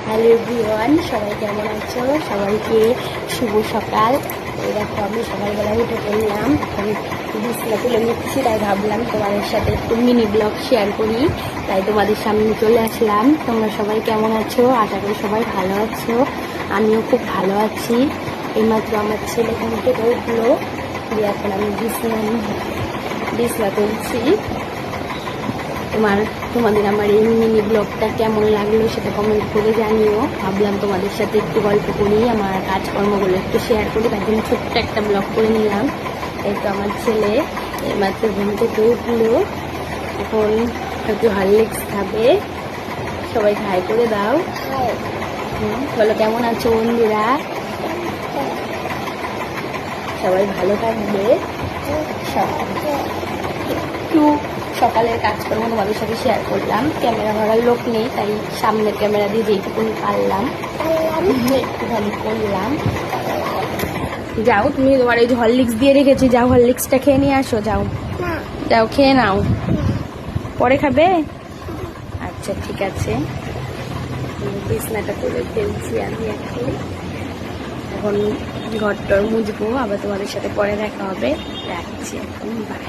Hello everyone, সবাই কেমন আছো? সবাইকে শুভ সকাল। এই দেখো আমি সকালবেলায় উঠে পড়লাম, এখন বিছানা তুলে নিচ্ছি, তাই ভাবলাম তোমাদের সাথে একটু মিনি ব্লগ শেয়ার করি, তাই তোমাদের সামনে চলে আসলাম। তোমরা সবাই কেমন আছো? আশা করি সবাই ভালো আছো, আমিও খুব ভালো আছি। এইমাত্র আমার ছেলে ঘুম থেকে উঠলো, দিয়ে এখন আমি বিছানা তুলছি। তোমাদের আমার এই মিনি ব্লগটা কেমন লাগলো সেটা কমেন্ট করে জানিও। ভাবলাম তোমাদের সাথে একটু গল্প করি, আমার কাজকর্মগুলো একটু শেয়ার করি, তার জন্য ছোট্ট একটা ব্লগ করে নিলাম। এই তো আমার ছেলে এইমাত্র ঘুম থেকে উঠলো, এখন একটু হরলিক্স খাবে। সবাই হাই করে দাও। বলো কেমন আছো বন্ধুরা? সবাই ভালো থাকবে। একটু সকালের কাজকর্ম তোমাদের সাথে শেয়ার করলাম। ক্যামেরা ধরার লোক নেই, তাই সামনের ক্যামেরা দিয়ে যেটুকুনি পারলাম একটুখানি করলাম। যাও, তুমি তোমার এই যে হরলিক্স দিয়ে রেখেছি, যাও হরলিক্সটা খেয়ে নিয়ে আসো। যাও যাও, খেয়ে নাও, পরে খাবে। আচ্ছা ঠিক আছে। বিছনাটা তুলে ফেলছি আমি এখন ঘরটর মুছবো, আবার তোমাদের সাথে পরে দেখা হবে। রাখছি এখন, বাই।